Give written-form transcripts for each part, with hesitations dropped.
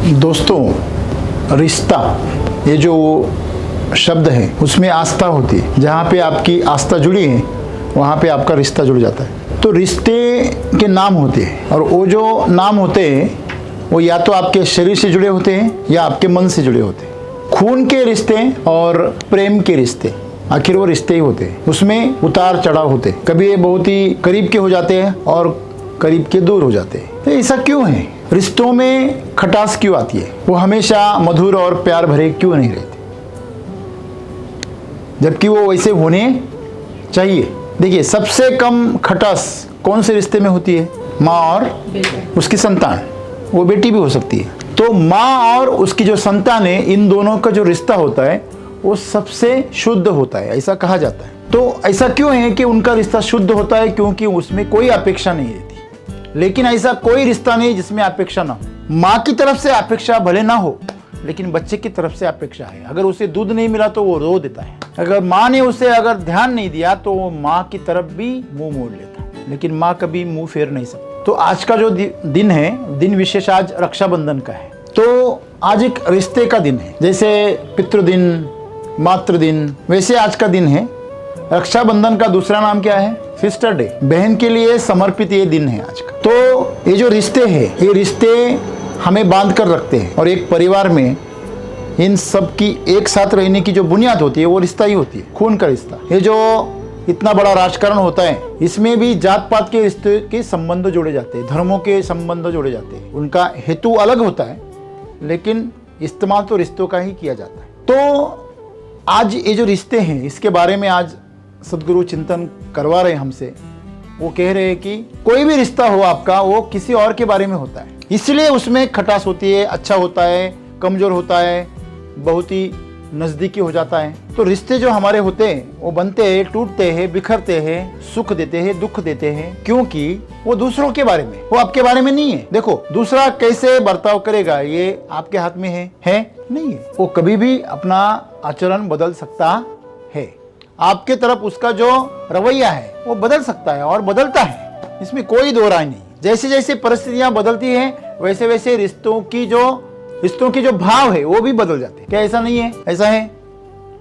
दोस्तों, रिश्ता ये जो शब्द है उसमें आस्था होती है। जहाँ पे आपकी आस्था जुड़ी है वहाँ पे आपका रिश्ता जुड़ जाता है। तो रिश्ते के नाम होते हैं और वो जो नाम होते हैं वो या तो आपके शरीर से जुड़े होते हैं या आपके मन से जुड़े होते हैं। खून के रिश्ते और प्रेम के रिश्ते, आखिर वो रिश्ते ही होते हैं। उसमें उतार चढ़ाव होते हैं। कभी ये बहुत ही करीब के हो जाते हैं और करीब के दूर हो जाते हैं। तो ऐसा क्यों है? रिश्तों में खटास क्यों आती है? वो हमेशा मधुर और प्यार भरे क्यों नहीं रहते, जबकि वो वैसे होने चाहिए? देखिए, सबसे कम खटास कौन से रिश्ते में होती है? माँ और उसकी संतान, वो बेटी भी हो सकती है। तो माँ और उसकी जो संतान है, इन दोनों का जो रिश्ता होता है वो सबसे शुद्ध होता है, ऐसा कहा जाता है। तो ऐसा क्यों है कि उनका रिश्ता शुद्ध होता है? क्योंकि उसमें कोई अपेक्षा नहीं रहती। लेकिन ऐसा कोई रिश्ता नहीं जिसमें अपेक्षा ना हो। माँ की तरफ से अपेक्षा भले ना हो, लेकिन बच्चे की तरफ से अपेक्षा है। अगर उसे दूध नहीं मिला तो वो रो देता है। अगर माँ ने उसे अगर ध्यान नहीं दिया तो वो माँ की तरफ भी मुंह मोड़ लेता है, लेकिन माँ कभी मुंह फेर नहीं सकती। तो आज का जो दिन है, दिन विशेष आज रक्षाबंधन का है। तो आज एक रिश्ते का दिन है। जैसे पितृदिन, मातृ दिन, वैसे आज का दिन है। रक्षाबंधन का दूसरा नाम क्या है? Sister day. बहन के लिए समर्पित ये दिन है आज का। तो ये जो रिश्ते हैं, ये रिश्ते हमें बांध कर रखते हैं और एक परिवार में इन सब की एक साथ रहने की जो बुनियाद होती है वो रिश्ता ही होती है, खून का रिश्ता। ये जो इतना बड़ा राजकारण होता है, इसमें भी जात पात के रिश्ते के संबंध जोड़े जाते हैं, धर्मों के संबंध जोड़े जाते हैं। उनका हेतु अलग होता है, लेकिन इस्तेमाल तो रिश्तों का ही किया जाता है। तो आज ये जो रिश्ते हैं, इसके बारे में आज सदगुरु चिंतन करवा रहे हैं हमसे। वो कह रहे हैं कि कोई भी रिश्ता हो आपका, वो किसी और के बारे में होता है, इसलिए उसमें खटास होती है, अच्छा होता है, कमजोर होता है, बहुत ही नजदीकी हो जाता है। तो रिश्ते जो हमारे होते हैं वो बनते हैं, टूटते हैं, बिखरते हैं, सुख देते हैं, दुख देते हैं, क्योंकि वो दूसरों के बारे में, वो आपके बारे में नहीं है। देखो, दूसरा कैसे बर्ताव करेगा ये आपके हाथ में है नहीं है। वो कभी भी अपना आचरण बदल सकता है। आपके तरफ उसका जो रवैया है वो बदल सकता है और बदलता है, इसमें कोई दो राय नहीं। जैसे जैसे परिस्थितियां बदलती हैं वैसे वैसे रिश्तों की जो भाव है वो भी बदल जाते हैं। क्या ऐसा नहीं है? ऐसा है,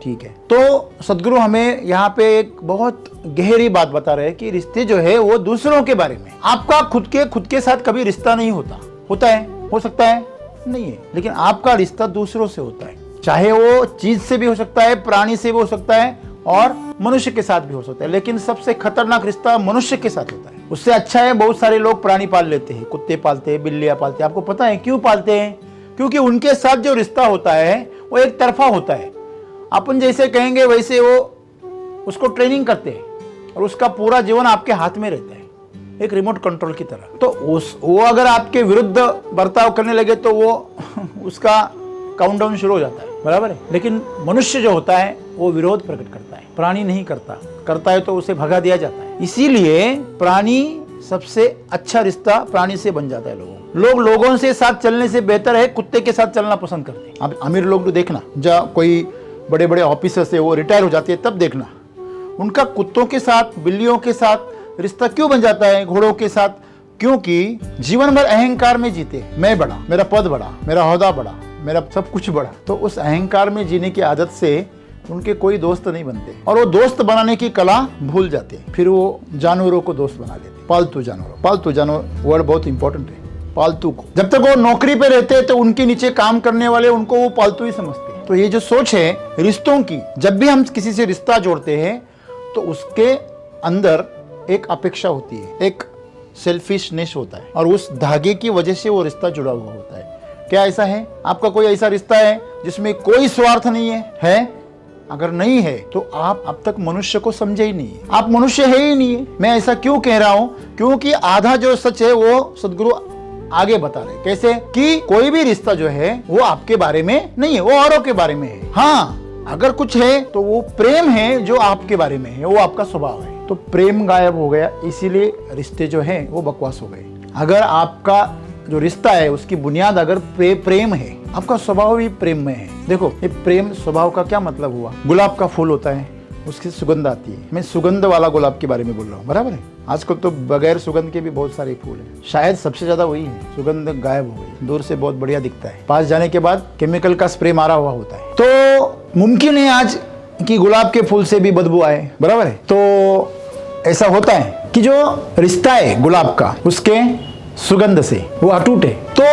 ठीक है। तो सदगुरु हमें यहाँ पे एक बहुत गहरी बात बता रहे हैं कि रिश्ते जो है वो दूसरों के बारे में। आपका खुद के साथ कभी रिश्ता नहीं होता है, हो सकता है नहीं है, लेकिन आपका रिश्ता दूसरों से होता है। चाहे वो चीज से भी हो सकता है, प्राणी से भी हो सकता है और मनुष्य के साथ भी हो सकता है, लेकिन सबसे खतरनाक रिश्ता मनुष्य के साथ होता है। उससे अच्छा है, बहुत सारे लोग प्राणी पाल लेते हैं, कुत्ते पालते हैं, बिल्लियां पालते हैं। आपको पता है क्यों पालते हैं? क्योंकि उनके साथ जो रिश्ता होता है वो एक तरफा होता है। अपन जैसे कहेंगे वैसे वो उसको ट्रेनिंग करते हैं और उसका पूरा जीवन आपके हाथ में रहता है, एक रिमोट कंट्रोल की तरह। तो वो अगर आपके विरुद्ध बर्ताव करने लगे तो वो उसका काउंटडाउन शुरू हो जाता है, बराबर है। लेकिन मनुष्य जो होता है वो विरोध प्रकट करता है, प्राणी नहीं करता है तो उसे भगा दिया जाता है। इसीलिए प्राणी सबसे अच्छा रिश्ता प्राणी से बन जाता है। लोगों से साथ चलने से बेहतर है कुत्ते के साथ चलना पसंद करते हैं। अब अमीर लोग तो देखना, जब कोई बड़े बड़े ऑफिसर से वो रिटायर हो जाते हैं तब देखना उनका कुत्तों के साथ, बिल्लियों के साथ रिश्ता क्यों बन जाता है, घोड़ों के साथ। क्योंकि जीवन भर अहंकार में जीते, मैं बड़ा, मेरा पद बड़ा, मेरा ओहदा बड़ा, मेरा सब कुछ बड़ा। तो उस अहंकार में जीने की आदत से उनके कोई दोस्त नहीं बनते और वो दोस्त बनाने की कला भूल जाते हैं। फिर वो जानवरों को दोस्त बना लेते। पालतू जानवर वर्ड बहुत इंपॉर्टेंट है। पालतू को, जब तक वो नौकरी पे रहते हैं तो उनके नीचे काम करने वाले उनको वो पालतू ही समझते हैं। तो ये जो सोच है रिश्तों की, जब भी हम किसी से रिश्ता जोड़ते हैं तो उसके अंदर एक अपेक्षा होती है, एक सेल्फिशनेस होता है और उस धागे की वजह से वो रिश्ता जुड़ा हुआ होता है। क्या ऐसा है? आपका कोई ऐसा रिश्ता है जिसमें कोई स्वार्थ नहीं है? अगर नहीं है तो आप अब तक मनुष्य को समझे ही नहीं है, आप मनुष्य है ही नहीं है। मैं ऐसा क्यों कह रहा हूं? क्योंकि आधा जो सच है वो सदगुरु आगे बता रहे। कैसे? कि कोई भी रिश्ता जो है वो आपके बारे में नहीं है, वो औरों के बारे में है। हाँ, अगर कुछ है तो वो प्रेम है जो आपके बारे में है, वो आपका स्वभाव है। तो प्रेम गायब हो गया, इसीलिए रिश्ते जो है वो बकवास हो गए। अगर आपका जो रिश्ता है उसकी बुनियाद अगर प्रेम है, आपका स्वभाव भी प्रेम में है। देखो, ये प्रेम स्वभाव का क्या मतलब हुआ? गुलाब का फूल होता है, उसकी सुगंध आती है। मैं सुगंध वाला गुलाब के बारे में बोल रहा हूँ, बराबर है। आजकल तो बगैर सुगंध के भी बहुत सारे फूल हैं, शायद सबसे ज्यादा वही है। सुगंध गायब हो गई, दूर से बहुत बढ़िया दिखता है, पास जाने के बाद केमिकल का स्प्रे मारा हुआ होता है। तो मुमकिन है आज कि गुलाब के फूल से भी बदबू आए, बराबर है। तो ऐसा होता है कि जो रिश्ता है गुलाब का, उसके सुगंध से वो अटूट है, तो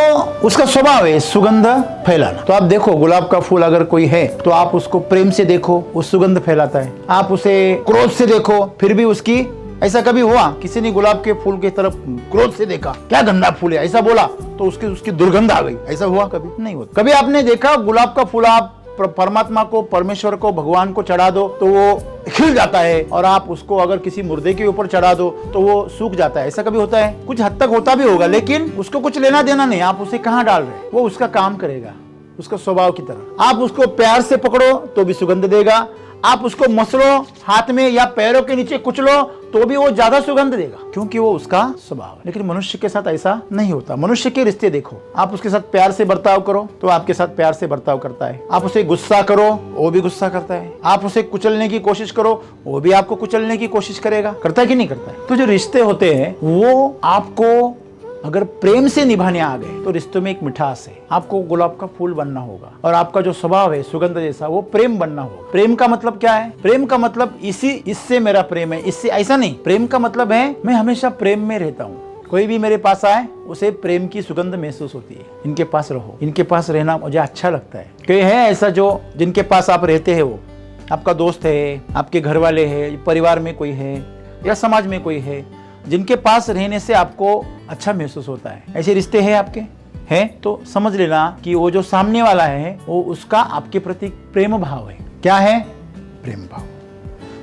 उसका स्वभाव है सुगंध फैलाना। तो आप देखो, गुलाब का फूल अगर कोई है तो आप उसको प्रेम से देखो, वो सुगंध फैलाता है। आप उसे क्रोध से देखो, फिर भी उसकी, ऐसा कभी हुआ किसी ने गुलाब के फूल की तरफ क्रोध से देखा, क्या गंदा फूल है, ऐसा बोला तो उसकी दुर्गंध आ गई, ऐसा हुआ? कभी नहीं होता। कभी आपने देखा गुलाब का फूल आप परमात्मा को, परमेश्वर को, भगवान को चढ़ा दो तो वो खिल जाता है, और आप उसको अगर किसी मुर्दे के ऊपर चढ़ा दो तो वो सूख जाता है? ऐसा कभी होता है? कुछ हद तक होता भी होगा, लेकिन उसको कुछ लेना देना नहीं। आप उसे कहाँ डाल रहे हैं, वो उसका काम करेगा उसका स्वभाव की तरह। आप उसको प्यार से पकड़ो तो भी सुगंध देगा, आप उसको मसलो हाथ में या पैरों के नीचे कुचलो तो भी वो ज्यादा सुगंध देगा, क्योंकि वो उसका स्वभाव है। लेकिन मनुष्य के साथ ऐसा नहीं होता। मनुष्य के रिश्ते देखो, आप उसके साथ प्यार से बर्ताव करो तो आपके साथ प्यार से बर्ताव करता है। आप उसे गुस्सा करो, वो भी गुस्सा करता है। आप उसे कुचलने की कोशिश करो, वो भी आपको कुचलने की कोशिश करेगा। करता है कि नहीं करता है? तो जो रिश्ते होते हैं वो आपको अगर प्रेम से निभाने आ गए तो रिश्तों में एक मिठास है। आपको गुलाब का फूल बनना होगा, और आपका जो स्वभाव है सुगंध जैसा, वो प्रेम बनना होगा। प्रेम का मतलब क्या है? प्रेम का मतलब इससे मेरा प्रेम है, इससे ऐसा नहीं। प्रेम का मतलब है मैं हमेशा प्रेम में रहता हूँ। कोई भी मेरे पास आए उसे प्रेम की सुगंध महसूस होती है। इनके पास रहो, इनके पास रहना मुझे अच्छा लगता है। कोई है ऐसा जो जिनके पास आप रहते हैं, वो आपका दोस्त है, आपके घर वाले है, परिवार में कोई है या समाज में कोई है, जिनके पास रहने से आपको अच्छा महसूस होता है? ऐसे रिश्ते हैं आपके? हैं तो समझ लेना कि वो जो सामने वाला है वो उसका आपके प्रति प्रेम भाव है। क्या है? प्रेम भाव।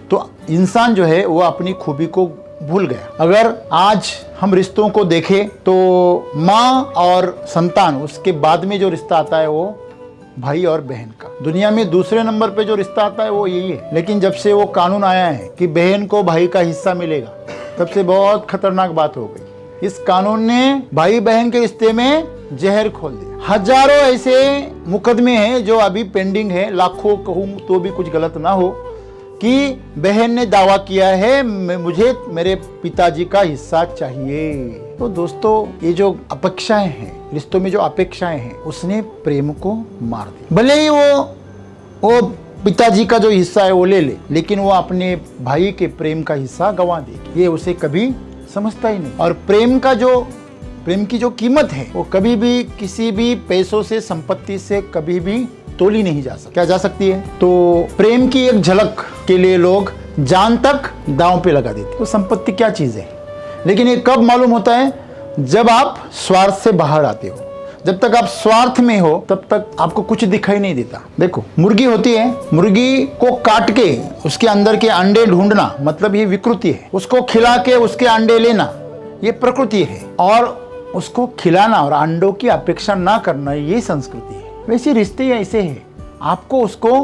तो इंसान जो है वो अपनी खूबी को भूल गया। अगर आज हम रिश्तों को देखें तो माँ और संतान, उसके बाद में जो रिश्ता आता है वो भाई और बहन का। दुनिया में दूसरे नंबर पे जो रिश्ता आता है वो यही है। लेकिन जब से वो कानून आया है कि बहन को भाई का हिस्सा मिलेगा, तब से बहुत खतरनाक बात हो गई। इस कानून ने भाई बहन के रिश्ते में जहर खोल दिया। हजारों ऐसे मुकदमे हैं जो अभी पेंडिंग है, लाखों कहूं तो भी कुछ गलत ना हो, कि बहन ने दावा किया है मुझे मेरे पिताजी का हिस्सा चाहिए। तो दोस्तों, ये जो अपेक्षाएं हैं रिश्तों में, जो अपेक्षाएं हैं, उसने प्रेम को मार दिया। भले ही वो पिताजी का जो हिस्सा है वो ले ले, लेकिन वो अपने भाई के प्रेम का हिस्सा गंवा देगी। ये उसे कभी समझता ही नहीं। और प्रेम की जो कीमत है वो कभी भी किसी भी पैसों से, संपत्ति से कभी भी तोली नहीं जा सकती। क्या जा सकती है? तो प्रेम की एक झलक के लिए लोग जान तक दांव पे लगा देते। तो संपत्ति क्या चीज है? लेकिन ये कब मालूम होता है? जब आप स्वार्थ से बाहर आते हो। जब तक आप स्वार्थ में हो तब तक आपको कुछ दिखाई नहीं देता। देखो, मुर्गी होती है, मुर्गी को काट के उसके अंदर के अंडे ढूंढना मतलब ये विकृति है। उसको खिला के उसके अंडे लेना ये प्रकृति है, और उसको खिलाना और अंडों की अपेक्षा ना करना ये संस्कृति है। वैसे रिश्ते ऐसे हैं, आपको उसको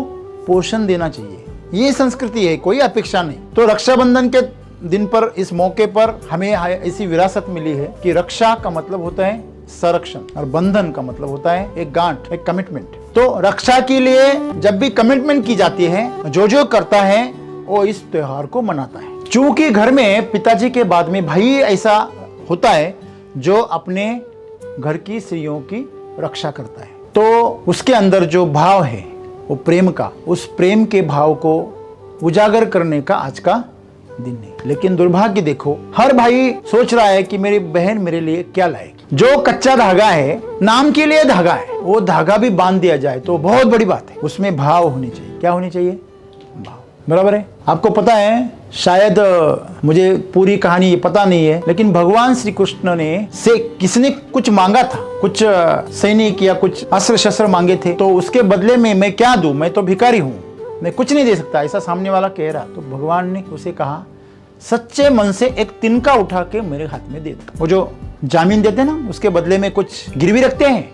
पोषण देना चाहिए, ये संस्कृति है, कोई अपेक्षा नहीं। तो रक्षाबंधन के दिन पर, इस मौके पर हमें ऐसी विरासत मिली है कि रक्षा का मतलब होता है संरक्षण, और बंधन का मतलब होता है एक गांठ, एक कमिटमेंट। तो रक्षा के लिए जब भी कमिटमेंट की जाती है, जो करता है वो इस त्योहार को मनाता है। चूंकि घर में पिताजी के बाद में भाई ऐसा होता है जो अपने घर की स्त्रियों की रक्षा करता है, तो उसके अंदर जो भाव है वो प्रेम का, उस प्रेम के भाव को उजागर करने का आज का दिन नहीं। लेकिन दुर्भाग्य देखो, हर भाई सोच रहा है कि मेरी बहन मेरे लिए क्या लाएगी। जो कच्चा धागा है, नाम के लिए धागा है, वो धागा भी बांध दिया जाए तो बहुत बड़ी बात है। उसमें भाव होनी चाहिए। क्या होनी चाहिए? भाव। बराबर है। आपको पता है, शायद मुझे पूरी कहानी ये पता नहीं है, लेकिन भगवान श्री कृष्ण ने से किसने कुछ मांगा था, कुछ सैनिक या कुछ अस्त्र शस्त्र मांगे थे, तो उसके बदले में मैं क्या दूं, मैं तो भिखारी हूं, मैं कुछ नहीं दे सकता, ऐसा सामने वाला कह रहा। तो भगवान ने उसे कहा, सच्चे मन से एक तिनका उठा के मेरे हाथ में दे दो। वो जो जामीन देते ना, उसके बदले में कुछ गिरवी रखते हैं,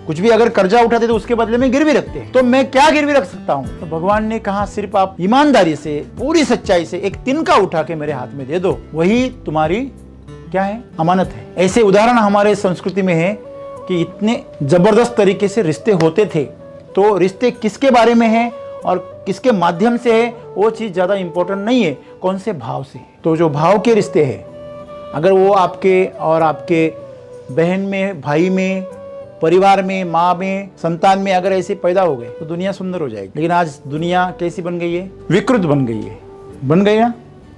कुछ भी अगर कर्जा उठाते तो उसके बदले में गिरवी रखते हैं। तो मैं क्या गिरवी रख सकता हूँ? तो भगवान ने कहा, सिर्फ आप ईमानदारी से, पूरी सच्चाई से एक तिनका उठा के मेरे हाथ में दे दो, वही तुम्हारी क्या है? अमानत है। ऐसे उदाहरण हमारे संस्कृति में है कि इतने जबरदस्त तरीके से रिश्ते होते थे। तो रिश्ते किसके बारे में है और किसके माध्यम से है वो चीज़ ज़्यादा इम्पोर्टेंट नहीं है, कौन से भाव से है। तो जो भाव के रिश्ते हैं, अगर वो आपके और आपके बहन में, भाई में, परिवार में, माँ में, संतान में अगर ऐसे पैदा हो गए तो दुनिया सुंदर हो जाएगी। लेकिन आज दुनिया कैसी बन गई है? विकृत बन गई है, बन गई ना।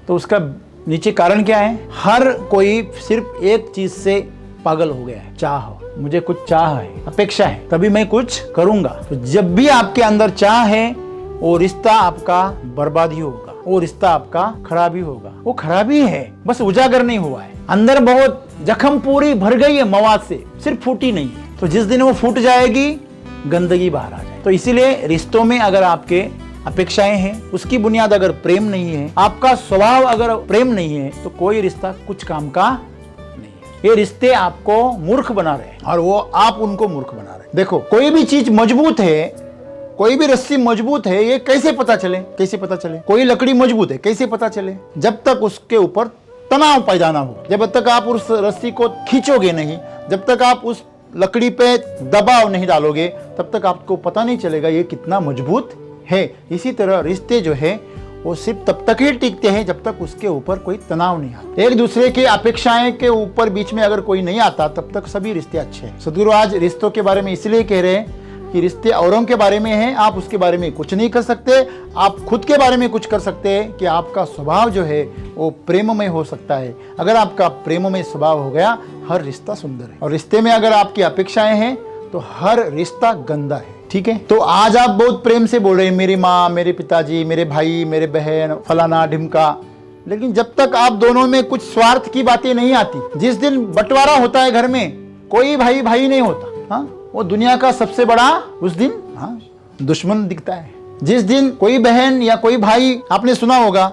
तो उसका नीचे कारण क्या है? हर कोई सिर्फ एक चीज से पागल हो गया है, चाह। मुझे कुछ चाह है, अपेक्षा है, तभी मैं कुछ करूंगा। तो जब भी आपके अंदर चाह है, वो रिश्ता आपका बर्बाद ही होगा, वो रिश्ता आपका खराब ही होगा। वो खराबी है, बस उजागर नहीं हुआ है। अंदर बहुत जख्म पूरी भर गई है मवाद से, सिर्फ फूटी नहीं है। तो जिस दिन वो फूट जाएगी, गंदगी बाहर आ जाए। तो इसीलिए रिश्तों में अगर आपके अपेक्षाएं हैं, उसकी बुनियाद अगर प्रेम नहीं है, आपका स्वभाव अगर प्रेम नहीं है, तो कोई रिश्ता कुछ काम का नहीं है। ये रिश्ते आपको मूर्ख बना रहे हैं और वो आप उनको मूर्ख बना रहे हैं। देखो, कोई भी चीज मजबूत है, कोई भी रस्सी मजबूत है, ये कैसे पता चले? कैसे पता चले? कोई लकड़ी मजबूत है, कैसे पता चले? जब तक उसके ऊपर तनाव पैदा ना हो, जब तक आप उस रस्सी को खींचोगे नहीं, जब तक आप उस लकड़ी पे दबाव नहीं डालोगे, तब तक आपको पता नहीं चलेगा ये कितना मजबूत है। इसी तरह रिश्ते जो है वो सिर्फ तब तक ही टिकते हैं जब तक उसके ऊपर कोई तनाव नहीं आता। एक दूसरे की अपेक्षाएं के ऊपर बीच में अगर कोई नहीं आता, तब तक सभी रिश्ते अच्छे हैं। सदगुरु आज रिश्तों के बारे में इसलिए कह रहे हैं कि रिश्ते औरों के बारे में हैं, आप उसके बारे में कुछ नहीं कर सकते। आप खुद के बारे में कुछ कर सकते हैं कि आपका स्वभाव जो है वो प्रेममय हो सकता है। अगर आपका प्रेममय स्वभाव हो गया, हर रिश्ता सुंदर है। और रिश्ते में अगर आपकी अपेक्षाएं हैं तो हर रिश्ता गंदा है। ठीक है, तो आज आप बहुत प्रेम से बोल रहे हैं, मेरी माँ, मेरे पिताजी, मेरे भाई, मेरे बहन, फलाना ढिमका, लेकिन जब तक आप दोनों में कुछ स्वार्थ की बातें नहीं आती, जिस दिन बंटवारा होता है घर में, कोई भाई भाई नहीं होता। हाँ, वो दुनिया का सबसे बड़ा उस दिन दुश्मन दिखता है। जिस दिन कोई बहन या कोई भाई, आपने सुना होगा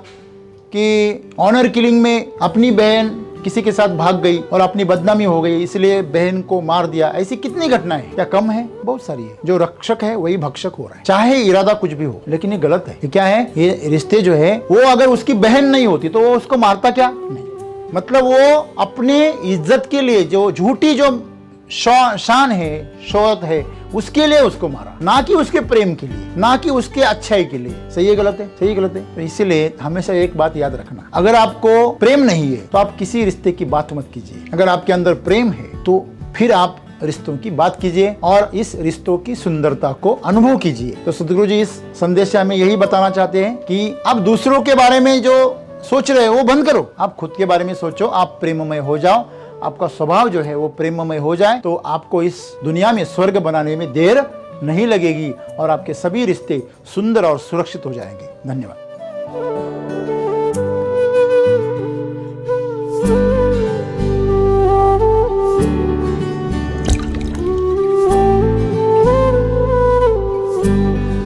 कि ऑनर किलिंग में अपनी बहन किसी के साथ भाग गई और अपनी बदनामी हो गई, इसलिए बहन को मार दिया। ऐसी कितनी घटनाएं, क्या कम है? बहुत सारी है। जो रक्षक है वही भक्षक हो रहा है, चाहे इरादा कुछ भी हो, लेकिन ये गलत है। ये क्या है? ये रिश्ते जो है वो अगर उसकी बहन नहीं होती तो वो उसको मारता क्या? नहीं, मतलब वो अपने इज्जत के लिए जो झूठी जो शान है, शोहरत है, उसके लिए उसको मारा, ना कि उसके प्रेम के लिए, ना कि उसके अच्छाई के लिए। सही है गलत है? सही गलत है? तो इसीलिए हमेशा एक बात याद रखना, अगर आपको प्रेम नहीं है तो आप किसी रिश्ते की बात मत कीजिए। अगर आपके अंदर प्रेम है तो फिर आप रिश्तों की बात कीजिए और इस रिश्तों की सुंदरता को अनुभव कीजिए। तो सदगुरु जी इस संदेश से हमें यही बताना चाहते हैं कि आप दूसरों के बारे में जो सोच रहे हो वो बंद करो, आप खुद के बारे में सोचो, आप प्रेममय हो जाओ, आपका स्वभाव जो है वो प्रेममय हो जाए, तो आपको इस दुनिया में स्वर्ग बनाने में देर नहीं लगेगी और आपके सभी रिश्ते सुंदर और सुरक्षित हो जाएंगे। धन्यवाद। you.